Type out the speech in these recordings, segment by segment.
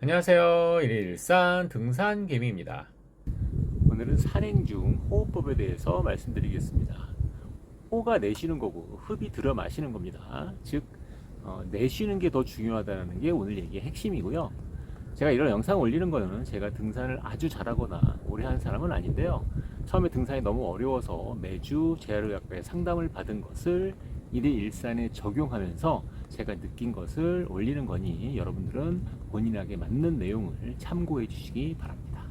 안녕하세요. 일일산 등산개미입니다. 오늘은 산행 중 호흡법에 대해서 말씀드리겠습니다. 호가 내쉬는 거고 흡이 들어 마시는 겁니다. 즉 내쉬는 게 더 중요하다는 게 오늘 얘기의 핵심이고요. 제가 이런 영상 올리는 거는 제가 등산을 아주 잘하거나 오래 한 사람은 아닌데요. 처음에 등산이 너무 어려워서 매주 재활의학과의 상담을 받은 것을 일일산에 적용하면서 제가 느낀 것을 올리는 거니 여러분들은 본인에게 맞는 내용을 참고해 주시기 바랍니다.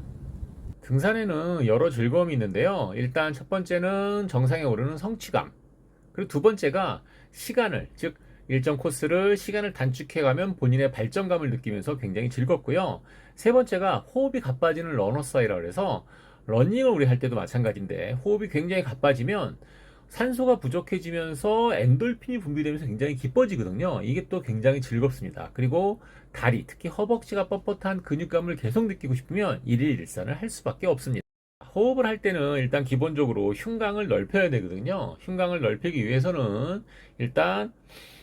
등산에는 여러 즐거움이 있는데요. 일단 첫 번째는 정상에 오르는 성취감. 그리고 두 번째가 시간을, 즉 일정 코스를 시간을 단축해 가면 본인의 발전감을 느끼면서 굉장히 즐겁고요. 세 번째가 호흡이 가빠지는 러너사이라고 해서 러닝을 우리 할 때도 마찬가지인데 호흡이 굉장히 가빠지면 산소가 부족해지면서 엔돌핀이 분비되면서 굉장히 기뻐지거든요. 이게 또 굉장히 즐겁습니다. 그리고 다리, 특히 허벅지가 뻣뻣한 근육감을 계속 느끼고 싶으면 일일 일산을 할 수밖에 없습니다. 호흡을 할 때는 일단 기본적으로 흉곽을 넓혀야 되거든요. 흉곽을 넓히기 위해서는 일단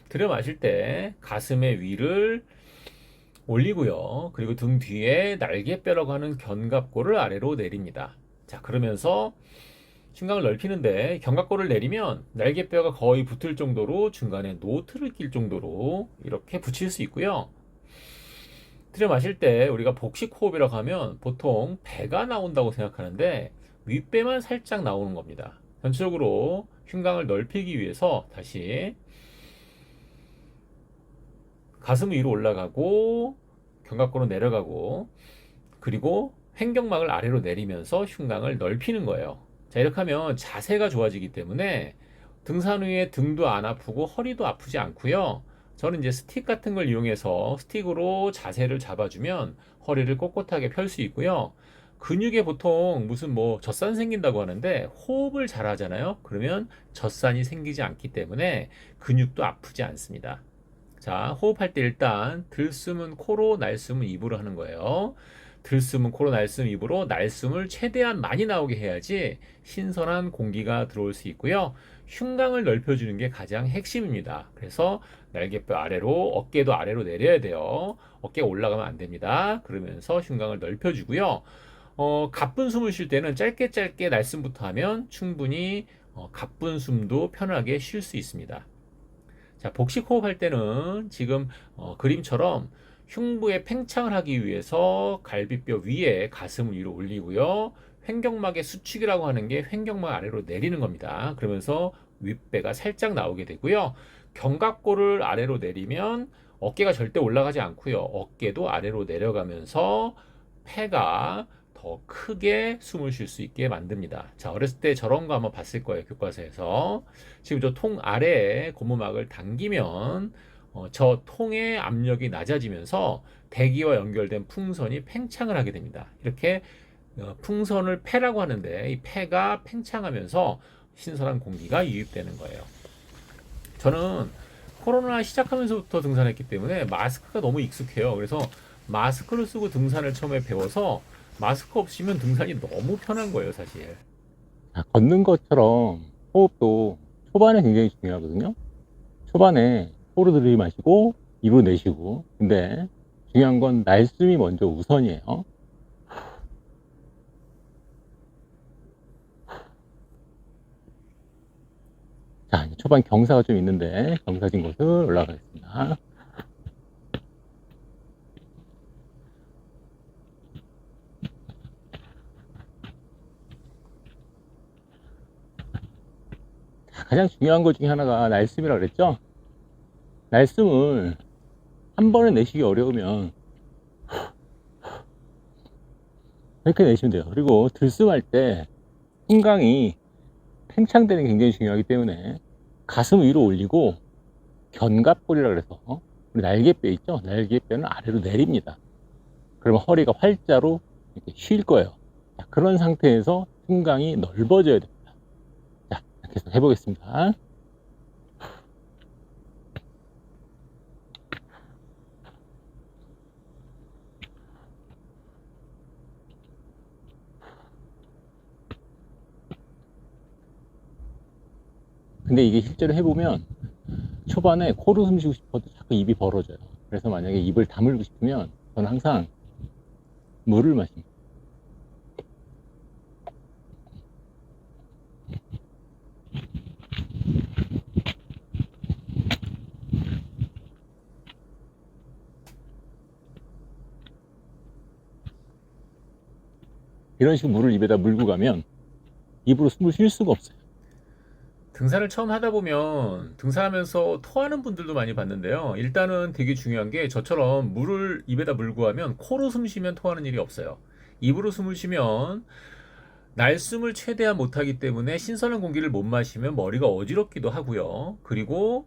들여 마실 때 가슴의 위를 올리고요. 그리고 등 뒤에 날개뼈라고 하는 견갑골을 아래로 내립니다. 자, 그러면서 흉곽을 넓히는데 견갑골을 내리면 날개뼈가 거의 붙을 정도로 중간에 노트를 낄 정도로 이렇게 붙일 수 있고요. 들여 마실 때 우리가 복식 호흡이라고 하면 보통 배가 나온다고 생각하는데 윗배만 살짝 나오는 겁니다. 전체적으로 흉곽을 넓히기 위해서 다시 가슴 위로 올라가고 견갑골은 내려가고 그리고 횡격막을 아래로 내리면서 흉곽을 넓히는 거예요. 자, 이렇게 하면 자세가 좋아지기 때문에 등산 후에 등도 안 아프고 허리도 아프지 않고요. 저는 이제 스틱 같은 걸 이용해서 스틱으로 자세를 잡아주면 허리를 꼿꼿하게 펼 수 있고요. 근육에 보통 무슨 뭐 젖산 생긴다고 하는데 호흡을 잘 하잖아요. 그러면 젖산이 생기지 않기 때문에 근육도 아프지 않습니다. 자, 호흡할 때 일단 들숨은 코로, 날숨은 입으로 하는 거예요. 들숨은 코로, 날숨 입으로 날숨을 최대한 많이 나오게 해야지 신선한 공기가 들어올 수 있고요. 흉곽을 넓혀주는 게 가장 핵심입니다. 그래서 날개뼈 아래로, 어깨도 아래로 내려야 돼요. 어깨가 올라가면 안 됩니다. 그러면서 흉곽을 넓혀주고요. 가쁜 숨을 쉴 때는 짧게 짧게 날숨부터 하면 충분히 가쁜 숨도 편하게 쉴 수 있습니다. 자, 복식 호흡할 때는 지금 그림처럼 흉부에 팽창을 하기 위해서 갈비뼈 위에 가슴을 위로 올리고요. 횡격막의 수축이라고 하는 게 횡격막 아래로 내리는 겁니다. 그러면서 윗배가 살짝 나오게 되고요. 견갑골을 아래로 내리면 어깨가 절대 올라가지 않고요. 어깨도 아래로 내려가면서 폐가 더 크게 숨을 쉴 수 있게 만듭니다. 자, 어렸을 때 저런 거 한번 봤을 거예요. 교과서에서. 지금 저 통 아래에 고무막을 당기면 저 통의 압력이 낮아지면서 대기와 연결된 풍선이 팽창을 하게 됩니다. 이렇게 풍선을 폐라고 하는데 이 폐가 팽창하면서 신선한 공기가 유입되는 거예요. 저는 코로나 시작하면서부터 등산했기 때문에 마스크가 너무 익숙해요. 그래서 마스크를 쓰고 등산을 처음에 배워서 마스크 없이면 등산이 너무 편한 거예요, 사실. 자, 걷는 것처럼 호흡도 초반에 굉장히 중요하거든요. 초반에 코로 들이마시고 입으로 내쉬고. 근데 중요한 건 날숨이 먼저 우선이에요. 자, 이제 초반 경사가 좀 있는데 경사진 곳을 올라가겠습니다. 자, 가장 중요한 것 중에 하나가 날숨이라고 그랬죠. 날숨을 한 번에 내쉬기 어려우면 이렇게 내쉬면 돼요. 그리고 들숨할 때 흉곽이 팽창되는 게 굉장히 중요하기 때문에 가슴 위로 올리고 견갑골이라 그래서 우리 날개뼈 있죠? 날개뼈는 아래로 내립니다. 그러면 허리가 활자로 이렇게 쉴 거예요. 자, 그런 상태에서 흉곽이 넓어져야 됩니다. 자, 계속 해보겠습니다. 근데 이게 실제로 해보면 초반에 코로 숨 쉬고 싶어도 자꾸 입이 벌어져요. 그래서 만약에 입을 다물고 싶으면 저는 항상 물을 마십니다. 이런 식으로 물을 입에다 물고 가면 입으로 숨을 쉴 수가 없어요. 등산을 처음 하다 보면 등산하면서 토하는 분들도 많이 봤는데요. 일단은 되게 중요한 게 저처럼 물을 입에다 물고 하면 코로 숨 쉬면 토하는 일이 없어요. 입으로 숨을 쉬면 날숨을 최대한 못하기 때문에 신선한 공기를 못 마시면 머리가 어지럽기도 하고요. 그리고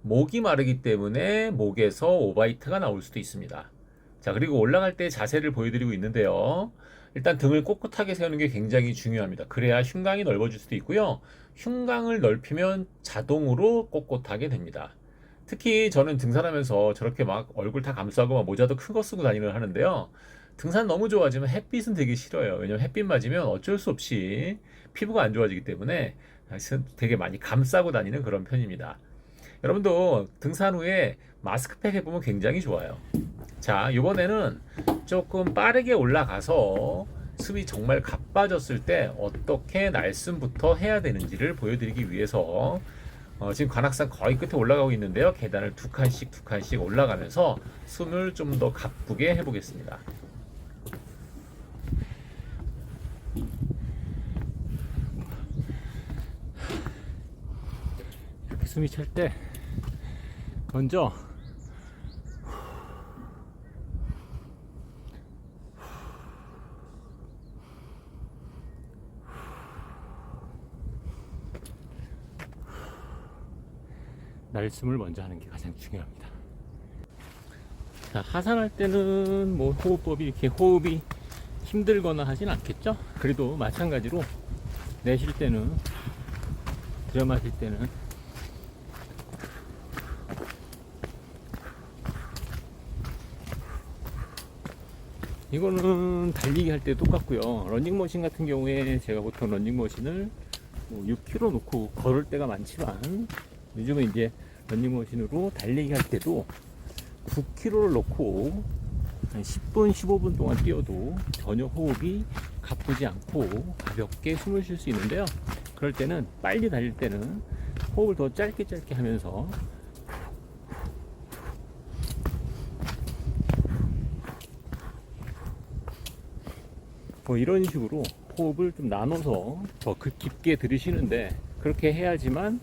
목이 마르기 때문에 목에서 오바이트가 나올 수도 있습니다. 자, 그리고 올라갈 때 자세를 보여드리고 있는데요. 일단 등을 꼿꼿하게 세우는 게 굉장히 중요합니다. 그래야 흉곽이 넓어질 수도 있고요. 흉곽을 넓히면 자동으로 꼿꼿하게 됩니다. 특히 저는 등산하면서 저렇게 막 얼굴 다 감싸고 막 모자도 큰 거 쓰고 다니는 하는데요. 등산 너무 좋아하지만 햇빛은 되게 싫어요. 왜냐면 햇빛 맞으면 어쩔 수 없이 피부가 안 좋아지기 때문에 되게 많이 감싸고 다니는 그런 편입니다. 여러분도 등산 후에 마스크팩 해보면 굉장히 좋아요. 자, 이번에는 조금 빠르게 올라가서 숨이 정말 가빠졌을 때 어떻게 날숨부터 해야 되는지를 보여드리기 위해서 지금 관악산 거의 끝에 올라가고 있는데요. 계단을 두 칸씩 올라가면서 숨을 좀 더 가쁘게 해보겠습니다. 이렇게 숨이 찰 때 먼저 날숨을 먼저 하는 게 가장 중요합니다. 자, 하산할 때는 뭐 호흡법이 이렇게 호흡이 힘들거나 하진 않겠죠? 그래도 마찬가지로 내쉴 때는, 들여 마실 때는 이거는 달리기 할 때 똑같고요. 러닝머신 같은 경우에 제가 보통 러닝머신을 6km 놓고 걸을 때가 많지만 요즘은 이제 러닝머신으로 달리기 할 때도 9km를 놓고 한 10분, 15분 동안 뛰어도 전혀 호흡이 가쁘지 않고 가볍게 숨을 쉴 수 있는데요. 그럴 때는, 빨리 달릴 때는 호흡을 더 짧게 하면서 뭐 이런 식으로 호흡을 좀 나눠서 더 깊게 들이쉬는데, 그렇게 해야지만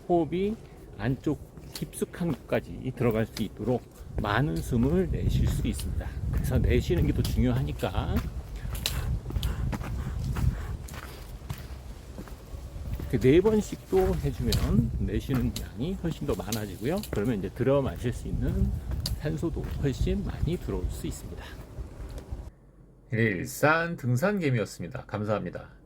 호흡이 안쪽 깊숙한 곳까지 들어갈 수 있도록 많은 숨을 내쉴 수 있습니다. 그래서 내쉬는 게 더 중요하니까 그 4번씩도 해주면 내쉬는 양이 훨씬 더 많아지고요. 그러면 이제 들어 마실 수 있는 산소도 훨씬 많이 들어올 수 있습니다. 일산 등산개미였습니다. 감사합니다.